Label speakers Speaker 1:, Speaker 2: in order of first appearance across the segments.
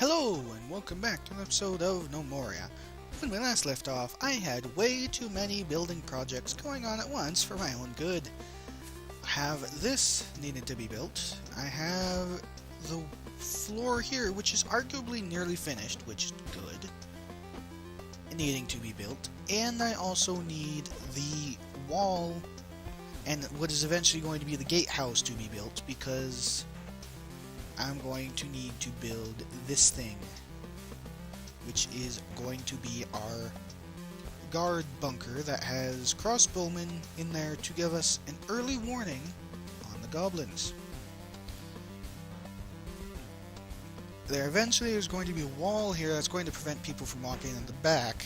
Speaker 1: Hello, and welcome back to an episode of Gnomoria. When we last left off, I had way too many building projects going on at once for my own good. I have this needed to be built. I have the floor here, which is arguably nearly finished, which is good, needing to be built. And I also need the wall and what is eventually going to be the gatehouse to be built, because I'm going to need to build this thing, which is going to be our guard bunker that has crossbowmen in there to give us an early warning on the goblins. There's going to be a wall here that's going to prevent people from walking in the back,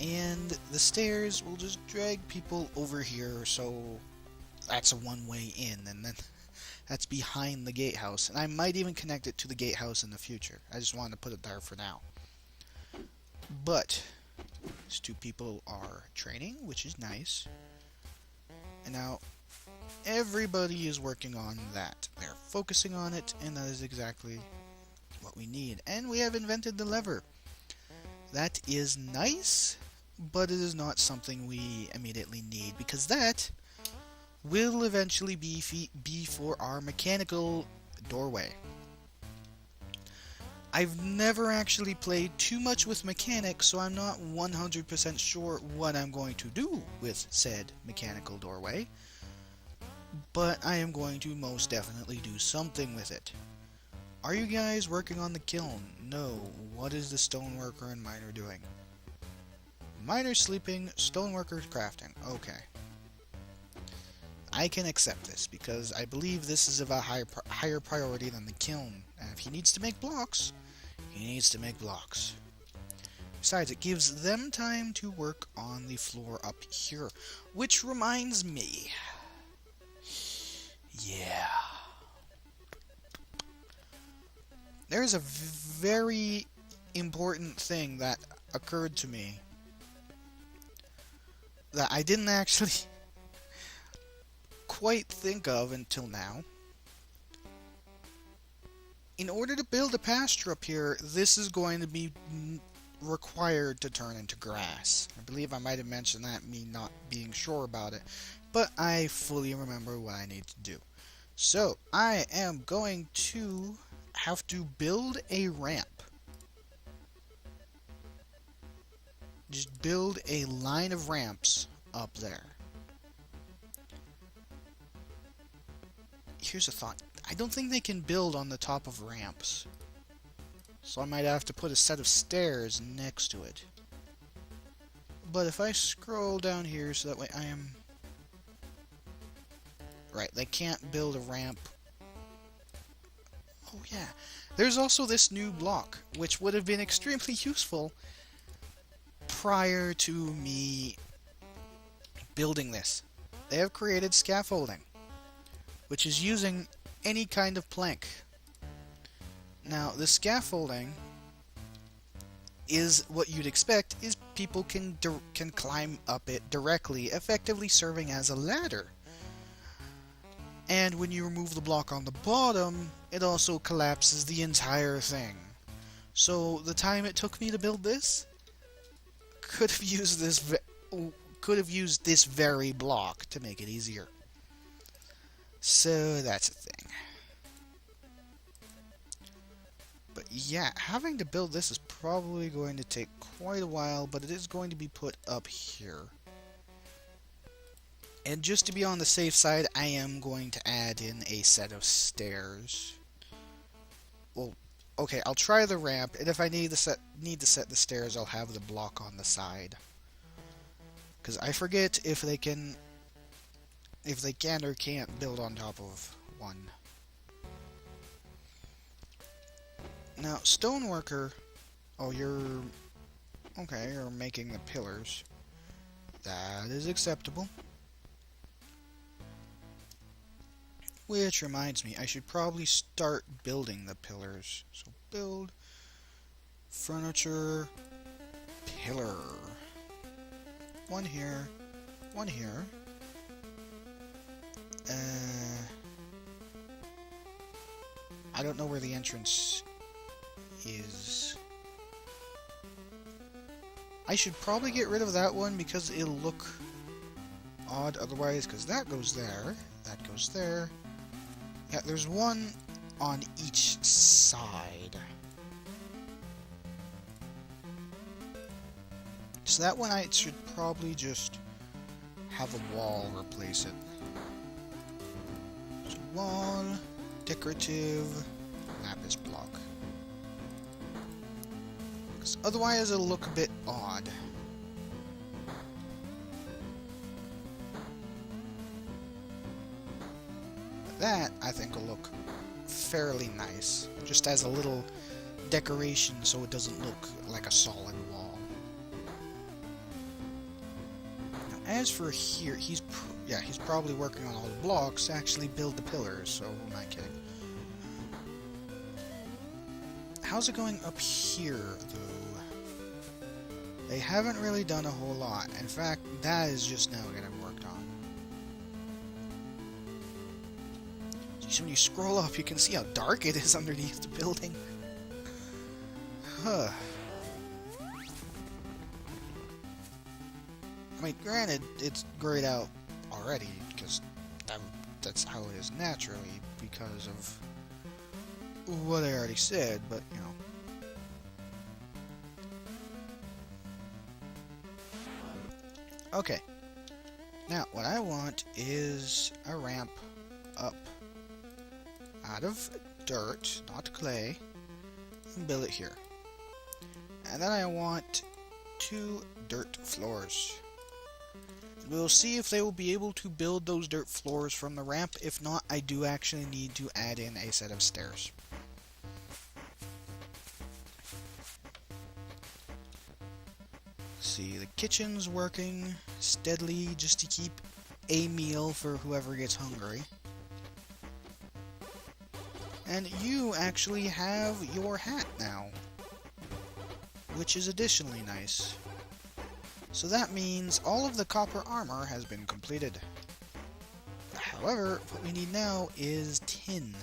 Speaker 1: and the stairs will just drag people over here, so that's a one-way in, and then that's behind the gatehouse, and I might even connect it to the gatehouse in the future. I just wanted to put it there for now. But these two people are training, which is nice. And now everybody is working on that. They're focusing on it, and that is exactly what we need. And we have invented the lever. That is nice, but it is not something we immediately need, because that will eventually be for our mechanical doorway. I've never actually played too much with mechanics, so I'm not 100% sure what I'm going to do with said mechanical doorway, but I am going to most definitely do something with it. Are you guys working on the kiln? No. What is the stoneworker and miner doing? Miner's sleeping, stoneworker's crafting. Okay. I can accept this, because I believe this is of a higher priority than the kiln. And if he needs to make blocks, he needs to make blocks. Besides, it gives them time to work on the floor up here. Which reminds me. Yeah. There's a very important thing that occurred to me that I didn't actually quite think of until now. In order to build a pasture up here, this is going to be required to turn into grass. I believe I might have mentioned that, me not being sure about it, but I fully remember what I need to do. So, I am going to have to build a ramp. Just build a line of ramps up there. Here's a thought. I don't think they can build on the top of ramps, so I might have to put a set of stairs next to it. But if I scroll down here so that way I am... Right, they can't build a ramp. Oh yeah. There's also this new block, which would have been extremely useful prior to me building this. They have created scaffolding, which is using any kind of plank. Now, the scaffolding is what you'd expect, is people can climb up it directly, effectively serving as a ladder. And when you remove the block on the bottom, it also collapses the entire thing. So the time it took me to build this could have used this very block to make it easier. So that's a thing. But yeah, having to build this is probably going to take quite a while, but it is going to be put up here. And just to be on the safe side, I am going to add in a set of stairs. Well, okay, I'll try the ramp, and if I need to set the stairs, I'll have the block on the side. Because I forget if they can or can't build on top of one. Now, stoneworker... Oh, you're making the pillars. That is acceptable. Which reminds me, I should probably start building the pillars. So build, furniture, pillar. One here, one here. I don't know where the entrance is... I should probably get rid of that one because it'll look odd otherwise, because that goes there, that goes there. Yeah, there's one on each side. So that one I should probably just have a wall replace it. So wall, decorative, lapis block. Because otherwise it'll look a bit odd. That, I think, will look fairly nice. Just as a little decoration so it doesn't look like a solid wall. Now, as for here, he's probably working on all the blocks to actually build the pillars, so who am I kidding? How's it going up here, though? They haven't really done a whole lot. In fact, that is just now getting worked on. So when you scroll up, you can see how dark it is underneath the building. Huh. I mean, granted, it's grayed out already, because that's how it is naturally, because of what I already said, but, you know. Okay. Now, what I want is a ramp up out of dirt, not clay, and build it here. And then I want 2 dirt floors. We'll see if they will be able to build those dirt floors from the ramp. If not, I do actually need to add in a set of stairs. See, the kitchen's working steadily just to keep a meal for whoever gets hungry. And you actually have your hat now, which is additionally nice. So that means all of the copper armor has been completed. However, what we need now is tin.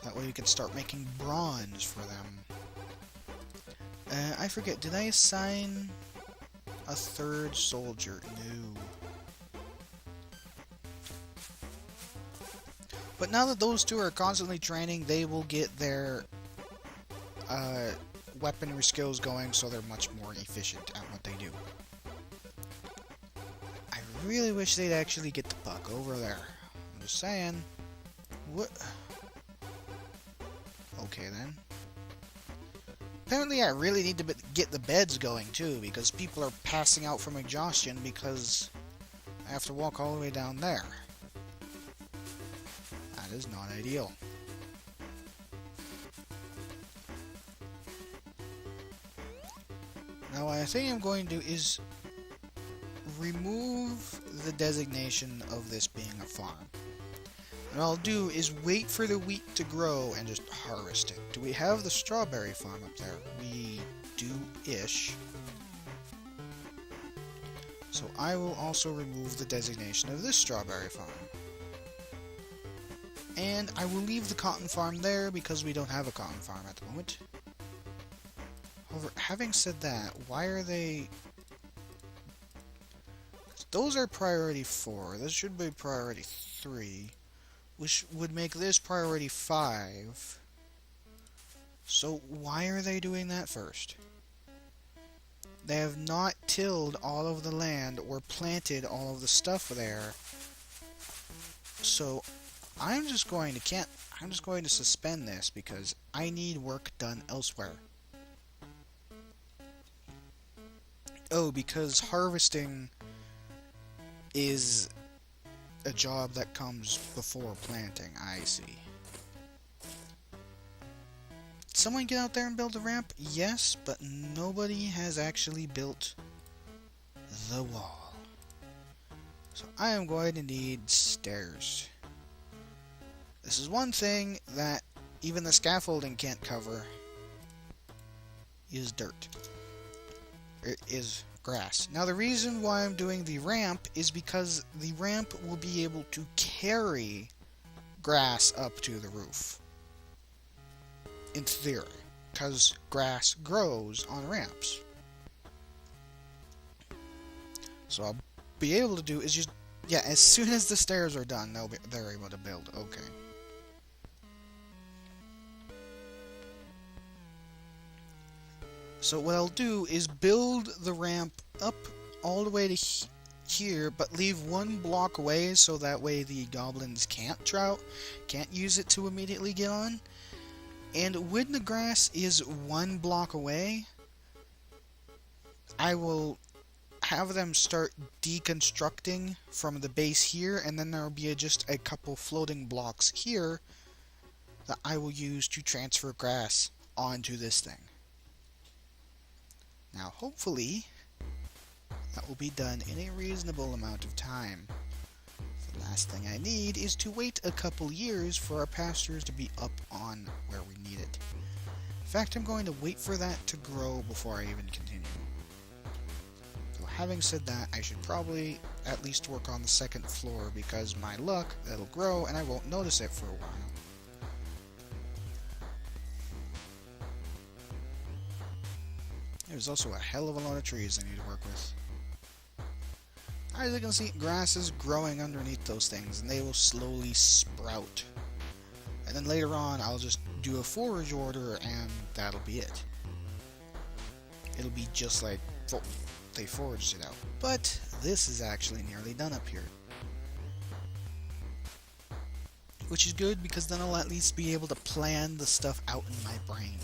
Speaker 1: That way we can start making bronze for them. I forget, did I assign a 3rd soldier? No. But now that those 2 are constantly training, they will get their weaponry skills going, so they're much more efficient at what they do. I really wish they'd actually get the puck over there. I'm just saying. What? Okay then. Apparently I really need to get the beds going too, because people are passing out from exhaustion because I have to walk all the way down there. That is not ideal. Now what I think I'm going to do is remove the designation of this being a farm. What I'll do is wait for the wheat to grow and just harvest it. Do we have the strawberry farm up there? We do-ish. So I will also remove the designation of this strawberry farm. And I will leave the cotton farm there because we don't have a cotton farm at the moment. However, having said that, why are they... Those are priority 4. This should be priority 3. Which would make this priority 5. So why are they doing that first? They have not tilled all of the land or planted all of the stuff there. So I'm just going to suspend this because I need work done elsewhere. Oh, because harvesting is a job that comes before planting. I see. Did someone get out there and build a ramp? Yes, but nobody has actually built the wall. So I am going to need stairs. This is one thing that even the scaffolding can't cover, is dirt. It is grass. Now the reason why I'm doing the ramp is because the ramp will be able to carry grass up to the roof. in theory, because grass grows on ramps. So I'll be able to do is just, yeah, as soon as the stairs are done, they're able to build. Okay. So what I'll do is build the ramp up all the way to here, but leave one block away so that way the goblins can't use it to immediately get on. And when the grass is one block away, I will have them start deconstructing from the base here, and then there will be just a couple floating blocks here that I will use to transfer grass onto this thing. Now, hopefully, that will be done in a reasonable amount of time. The last thing I need is to wait a couple years for our pastures to be up on where we need it. In fact, I'm going to wait for that to grow before I even continue. So having said that, I should probably at least work on the second floor, because my luck, that'll grow and I won't notice it for a while. There's also a hell of a lot of trees I need to work with. As you can see, grass is growing underneath those things, and they will slowly sprout. And then later on, I'll just do a forage order, and that'll be it. It'll be just like they foraged it out. But this is actually nearly done up here. Which is good, because then I'll at least be able to plan the stuff out in my brain.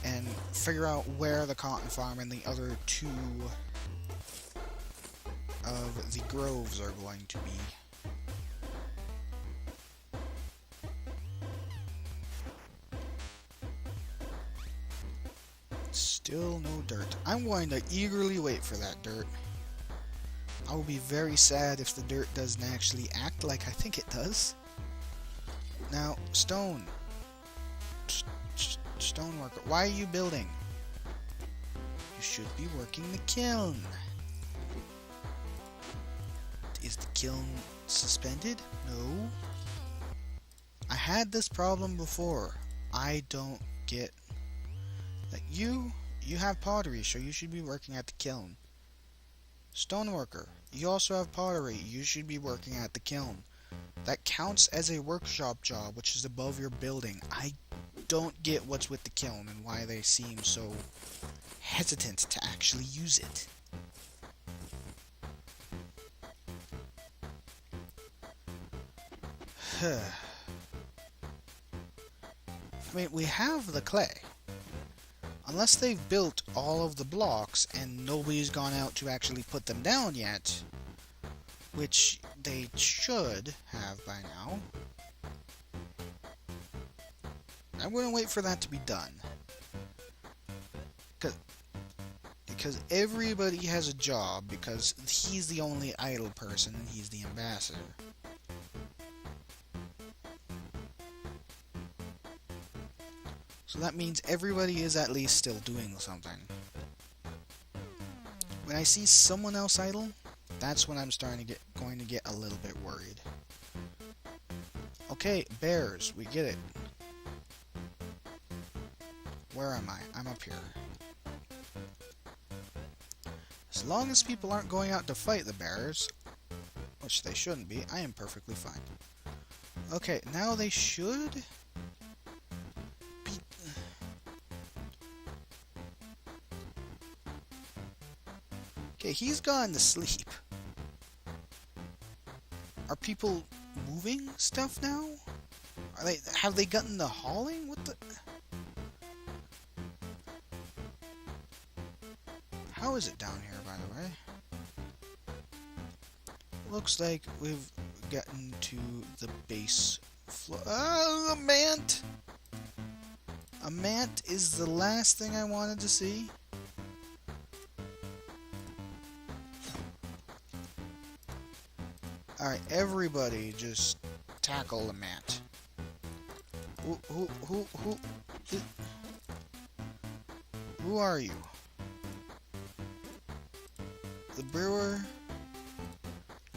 Speaker 1: And figure out where the cotton farm and the other two of the groves are going to be. Still no dirt. I'm going to eagerly wait for that dirt. I will be very sad if the dirt doesn't actually act like I think it does. Now, stone. Stoneworker, why are you building? You should be working the kiln. Is the kiln suspended? No. I had this problem before. I don't get that. You have pottery, so you should be working at the kiln. Stoneworker, you also have pottery. You should be working at the kiln. That counts as a workshop job, which is above your building. I don't get what's with the kiln and why they seem so hesitant to actually use it. I mean, we have the clay. Unless they've built all of the blocks and nobody's gone out to actually put them down yet, which they should have by now. I'm going to wait for that to be done. Because everybody has a job, because he's the only idle person and he's the ambassador. So that means everybody is at least still doing something. When I see someone else idle, that's when I'm going to get a little bit worried. Okay, bears, we get it. Where am I? I'm up here. As long as people aren't going out to fight the bears, which they shouldn't be, I am perfectly fine. Okay, now they should be... Okay, he's gone to sleep. Are people moving stuff now? Have they gotten the hauling? What the... How is it down here, by the way? Looks like we've gotten to the base floor. Oh, a mant! A mant is the last thing I wanted to see. Alright, everybody just tackle the mant. Who are you? The brewer,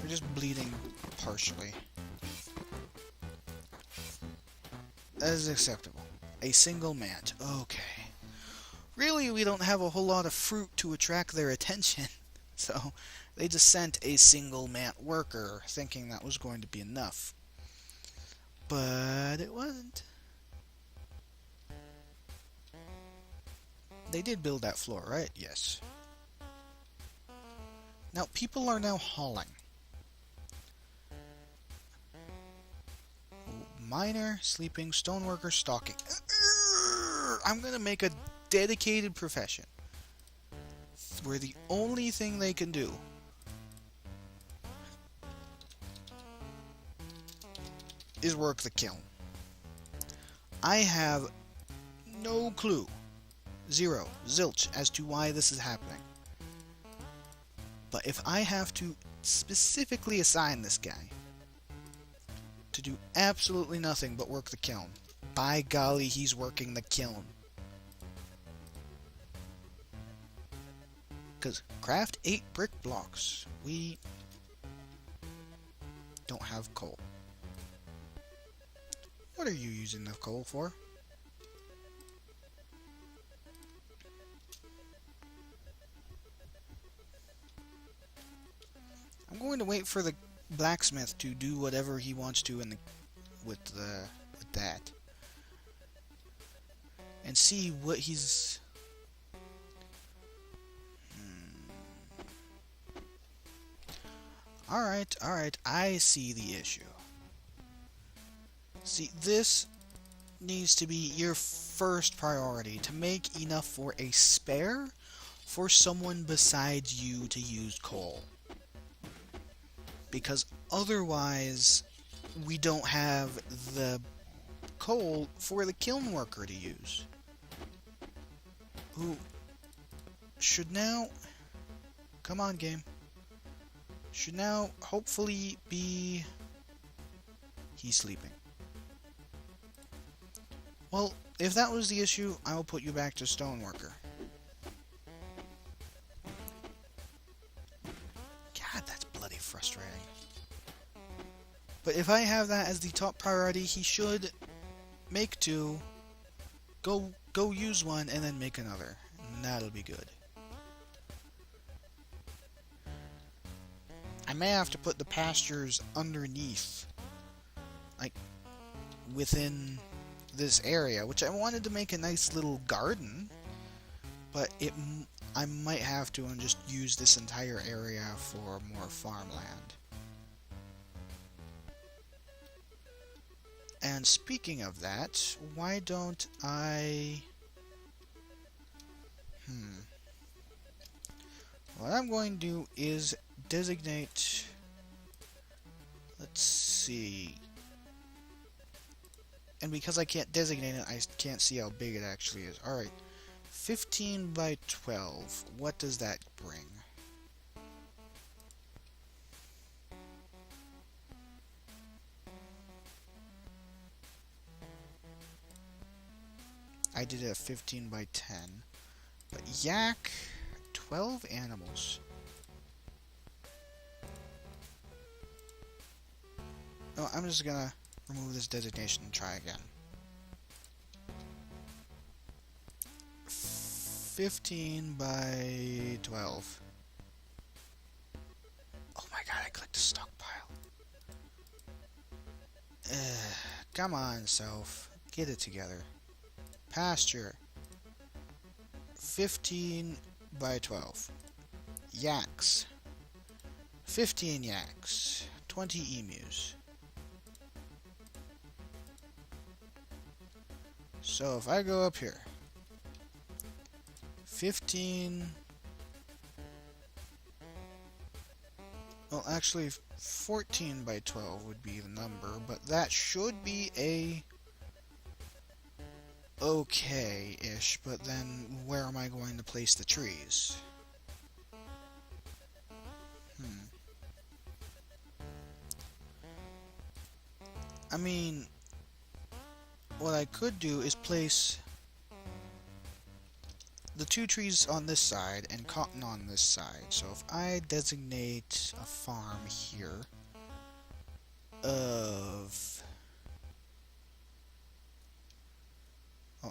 Speaker 1: we're just bleeding partially. That is acceptable. A single mant. Okay. Really, we don't have a whole lot of fruit to attract their attention. So, they just sent a single mant worker, thinking that was going to be enough. But it wasn't. They did build that floor, right? Yes. Now, people are now hauling. Miner, sleeping, stoneworker, stalking. I'm gonna make a dedicated profession where the only thing they can do is work the kiln. I have no clue, zero, zilch, as to why this is happening. But if I have to specifically assign this guy to do absolutely nothing but work the kiln, by golly, he's working the kiln. Because craft 8 brick blocks. We don't have coal. What are you using the coal for? I'm going to wait for the blacksmith to do whatever he wants to with that, and see what he's. All right. I see the issue. See, this needs to be your first priority, to make enough for a spare for someone besides you to use coal. Because otherwise, we don't have the coal for the kiln worker to use. Who should now... Come on, game. Should now hopefully be... He's sleeping. Well, if that was the issue, I will put you back to stoneworker. God, that's bloody frustrating. But if I have that as the top priority, he should make 2, go use one, and then make another. And that'll be good. I may have to put the pastures underneath, like, within this area, which I wanted to make a nice little garden, but I might have to and just use this entire area for more farmland. And speaking of that, why don't I... What I'm going to do is designate... Let's see... And because I can't designate it, I can't see how big it actually is. Alright, 15 by 12. What does that bring? I did it at 15 by 10. But yak, 12 animals. Oh, I'm just gonna remove this designation and try again. 15 by 12. Oh my god, I clicked the stockpile. Come on, self. Get it together. Pasture. 15 by 12. Yaks. 15 yaks. 20 emus. So if I go up here, 15, well actually 14 by 12 would be the number, but that should be a okay-ish, but then where am I going to place the trees? I mean, what I could do is place the 2 trees on this side and cotton on this side. So if I designate a farm here of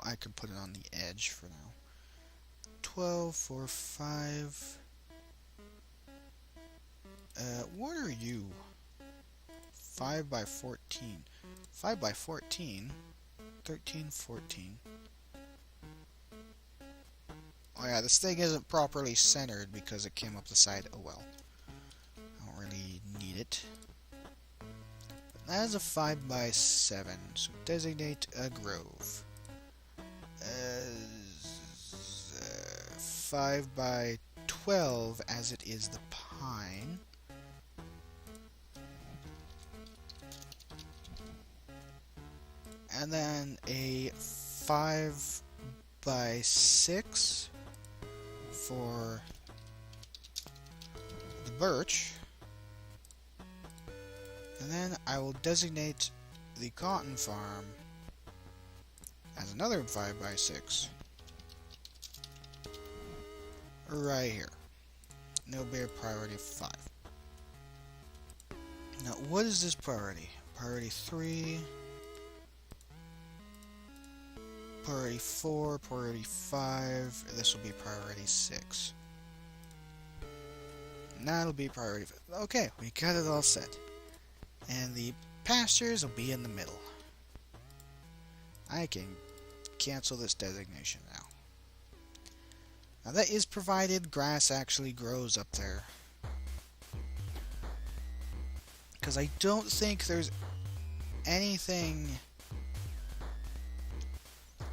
Speaker 1: I could put it on the edge for now. 12 for 5. What are you? 5 by 14. 5 by 14? 13, 14. Oh yeah, this thing isn't properly centered because it came up the side. Oh well. I don't really need it. That is a 5 by 7, so designate a grove. 5 by 12, as it is the pine. And then a 5 by 6 for the birch. And then I will designate the cotton farm as another 5 by 6 right here. No bear priority 5. Now, what is this priority? Priority 3, priority 4, priority 5. This will be priority 6. And that'll be priority 5. Okay, we got it all set. And the pastures will be in the middle. I can cancel this designation now. Now that is provided grass actually grows up there. Because I don't think there's anything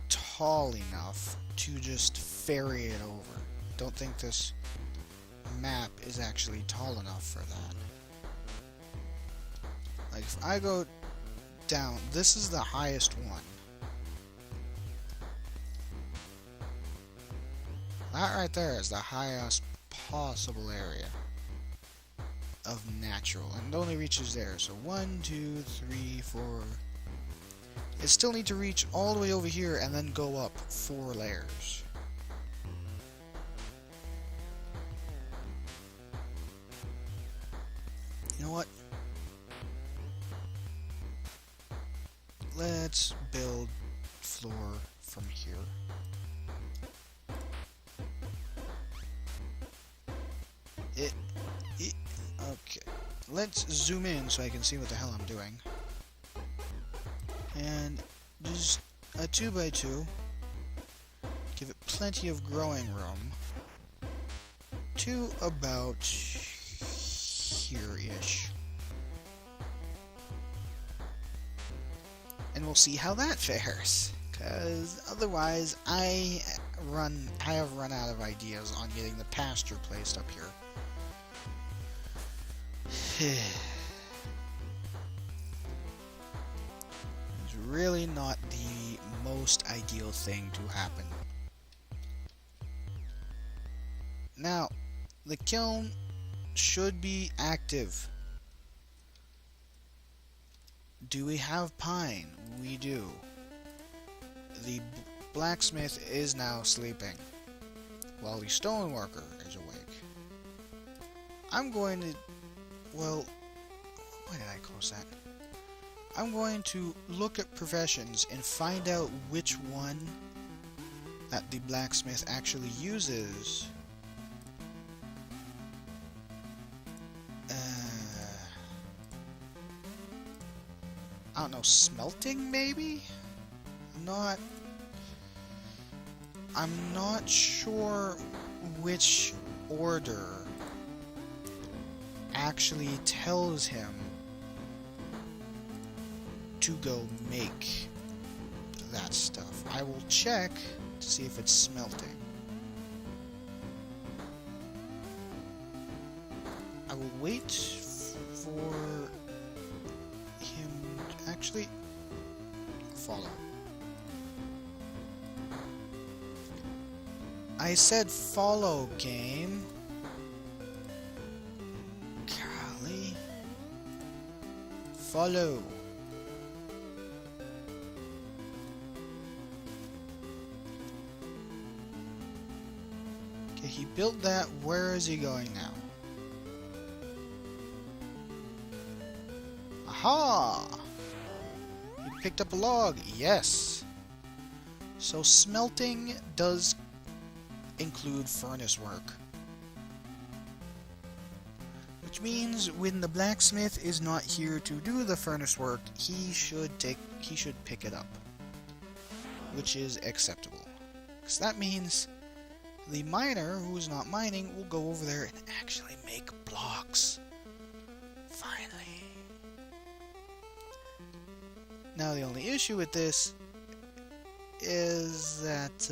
Speaker 1: tall enough to just ferry it over. I don't think this map is actually tall enough for that. Like, if I go down, this is the highest one. That right there is the highest possible area of natural, and it only reaches there. So 1, 2, 3, 4. It still need to reach all the way over here and then go up 4 layers. You know what? Let's build floor from here. Okay. Let's zoom in so I can see what the hell I'm doing. And just a 2 by 2. Give it plenty of growing room. To about here-ish. And we'll see how that fares. Because otherwise, I have run out of ideas on getting the pasture placed up here. It's really not the most ideal thing to happen. Now, the kiln should be active. Do we have pine? We do. The blacksmith is now sleeping, while the stoneworker is awake. I'm going to... Well, why did I close that? I'm going to look at professions and find out which one that the blacksmith actually uses. I don't know, smelting maybe? I'm not sure which order actually tells him to go make that stuff. I will check to see if it's smelting. I will wait for him to actually follow. I said follow, game. Golly. Follow. Okay, he built that. Where is he going now? Aha! He picked up a log. Yes. So smelting does include furnace work. Which means when the blacksmith is not here to do the furnace work, he should pick it up. Which is acceptable. Because that means the miner who's not mining will go over there and actually make blocks. Finally. Now the only issue with this is that,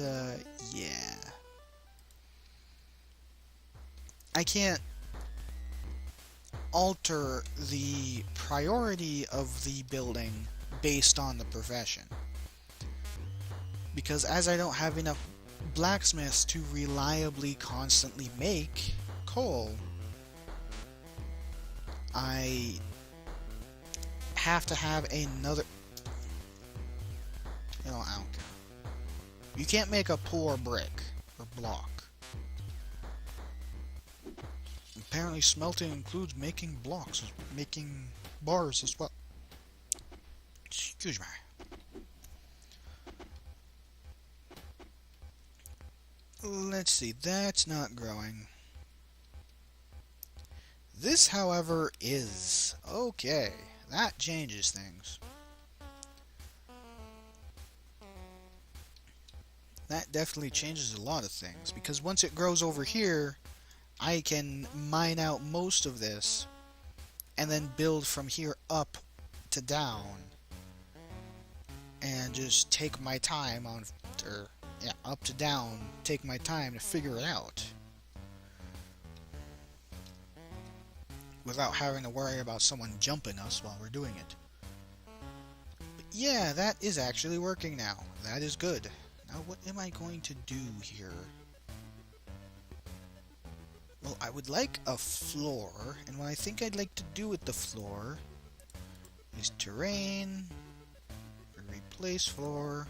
Speaker 1: yeah. I can't alter the priority of the building based on the profession. Because as I don't have enough blacksmiths to reliably constantly make coal, I have to have another... You know, I don't care. You can't make a poor brick or block. Apparently smelting includes making blocks, making bars as well. Excuse me. Let's see, that's not growing. This, however, is. Okay, that changes things. That definitely changes a lot of things, because once it grows over here, I can mine out most of this, and then build from here up to down, and just take my time on, up to down, take my time to figure it out. Without having to worry about someone jumping us while we're doing it. But yeah, that is actually working now. That is good. Now what am I going to do here? Well, I would like a floor, and what I think I'd like to do with the floor is terrain, replace floor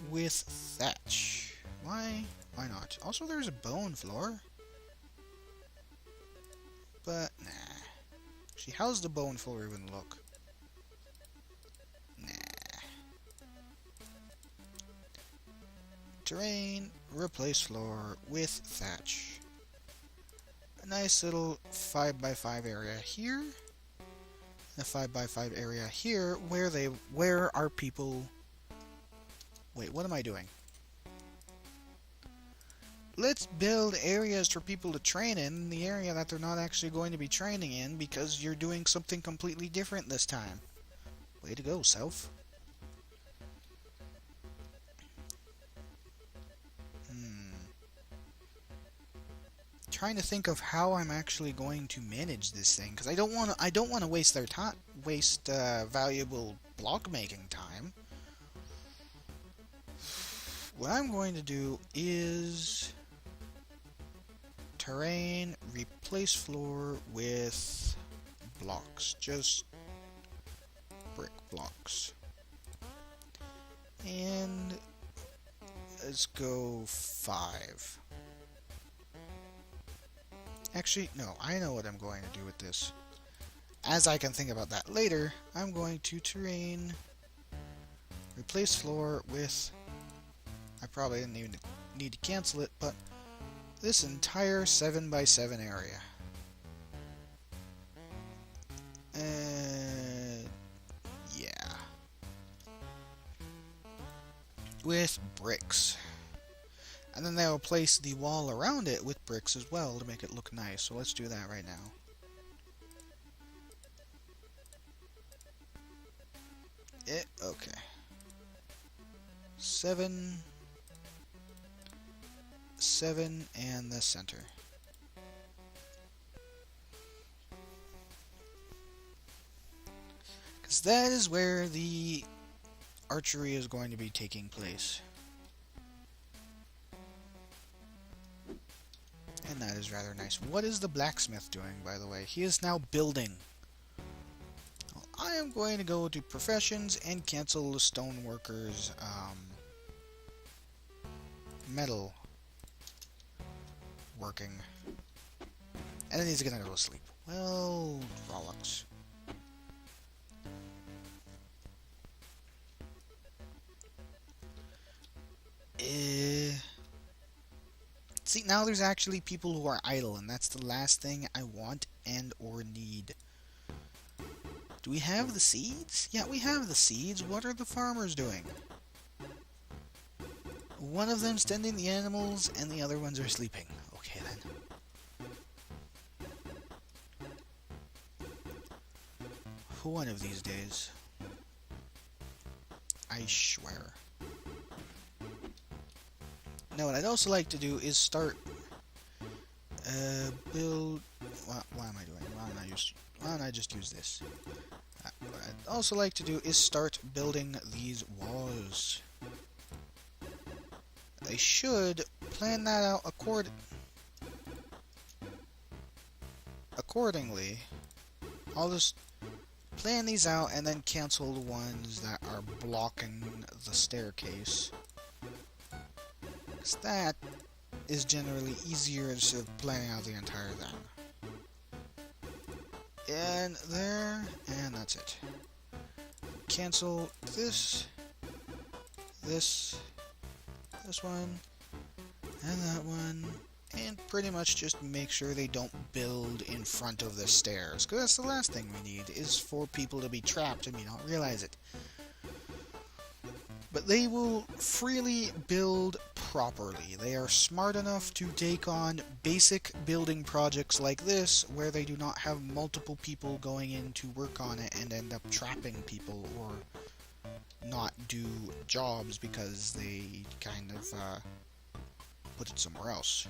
Speaker 1: with thatch. Why? Why not? Also, there's a bone floor. But, nah. Actually, how's the bone floor even look? Nah. Terrain, replace floor with thatch. A nice little 5x5 area here. And a 5x5 area here where our people... Wait, what am I doing? Let's build areas for people to train in the area that they're not actually going to be training in because you're doing something completely different this time. Way to go, South. Trying to think of how I'm actually going to manage this thing, because I don't want to waste their time, valuable block making time. What I'm going to do is terrain, replace floor with blocks, just brick blocks. And let's go 5. Actually, no, I know what I'm going to do with this. As I can think about that later, I'm going to terrain, replace floor with... I probably didn't even need to cancel it, but this entire 7x7 area. Yeah. With bricks. And then they'll place the wall around it with bricks as well to make it look nice. So let's do that right now. Okay. 7, and the center. Because that is where the archery is going to be taking place. And that is rather nice. What is the blacksmith doing, by the way? He is now building. Well, I am going to go to professions and cancel the stoneworkers' metal working. And then he's gonna go to sleep. Well, frolics. See, now there's actually people who are idle, and that's the last thing I want and or need. Do we have the seeds? Yeah, we have the seeds. What are the farmers doing? One of them's tending the animals, and the other ones are sleeping. Okay, then. One of these days. I swear. Now, what I'd also like to do is start... build... What am I doing? Why don't I just use this? What I'd also like to do is start building these walls. I should plan that out accordingly. I'll just plan these out and then cancel the ones that are blocking the staircase. Because that is generally easier instead of planning out the entire thing. And there, and that's it. Cancel this one, and that one, and pretty much just make sure they don't build in front of the stairs, because that's the last thing we need, is for people to be trapped and me not realize it. But they will freely build properly. They are smart enough to take on basic building projects like this, where they do not have multiple people going in to work on it and end up trapping people or not do jobs because they kind of put it somewhere else.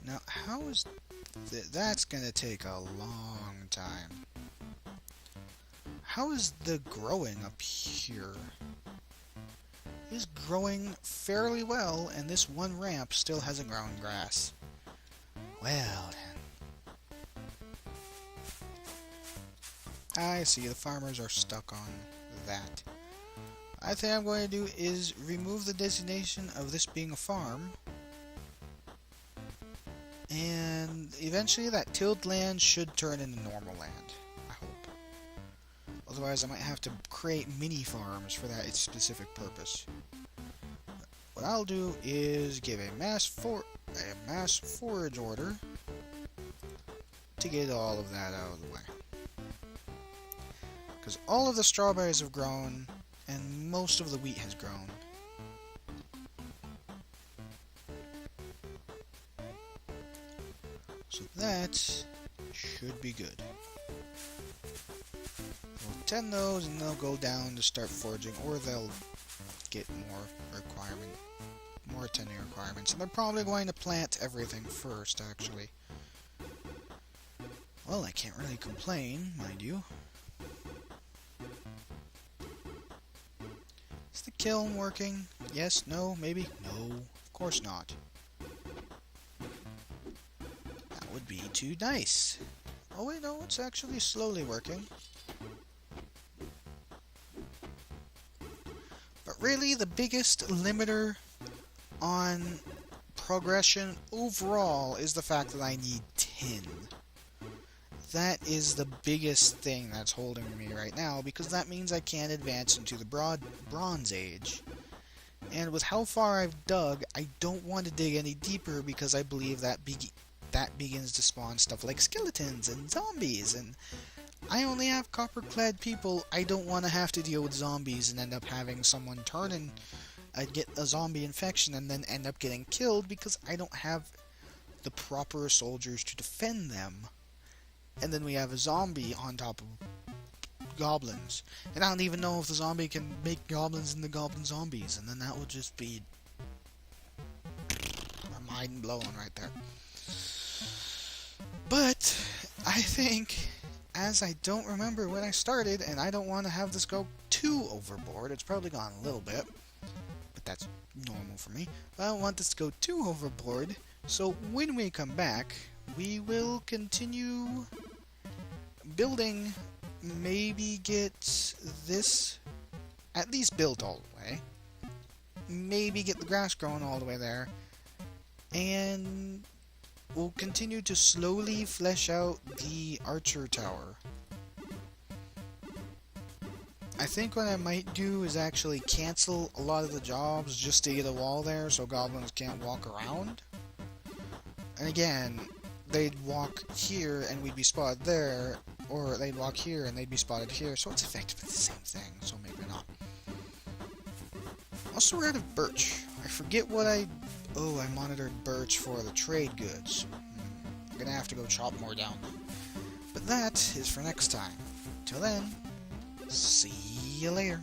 Speaker 1: Now, how is that's gonna take a long time. How is the growing up here? It's growing fairly well, and this one ramp still hasn't grown grass. Well then. I see, the farmers are stuck on that. I think I'm going to do is remove the designation of this being a farm. And eventually that tilled land should turn into normal land, I hope. Otherwise I might have to create mini farms for that specific purpose. What I'll do is give a mass forage order to get all of that out of the way. Because all of the strawberries have grown, and most of the wheat has grown. So that should be good. We'll tend those and they'll go down to start foraging, or they'll get more tending requirements. And they're probably going to plant everything first, actually. Well, I can't really complain, mind you. Is the kiln working? Yes, no, maybe? No, of course not. That would be too nice. Oh wait, no, it's actually slowly working. But really, the biggest limiter on progression overall is the fact that I need tin. That is the biggest thing that's holding me right now, because that means I can't advance into the Bronze Age. And with how far I've dug, I don't want to dig any deeper, because I believe that begins to spawn stuff like skeletons and zombies, and I only have copper-clad people. I don't want to have to deal with zombies and end up having someone turn and get a zombie infection and then end up getting killed because I don't have the proper soldiers to defend them. And then we have a zombie on top of goblins. And I don't even know if the zombie can make goblins into goblin zombies, and then that would just be mind blowing right there. But I think, as I don't remember when I started, and I don't want to have this go too overboard, it's probably gone a little bit, but that's normal for me. I don't want this to go too overboard, so when we come back, we will continue building, maybe get this at least built all the way, maybe get the grass growing all the way there, and we'll continue to slowly flesh out the archer tower. I think what I might do is actually cancel a lot of the jobs just to get a wall there so goblins can't walk around. And again, they'd walk here and we'd be spotted there, or they'd walk here and they'd be spotted here, so it's effectively the same thing, so maybe not. Also, we're out of birch. I forget what oh, I monitored birch for the trade goods. I'm gonna have to go chop more down. But that is for next time. Till then, see you later.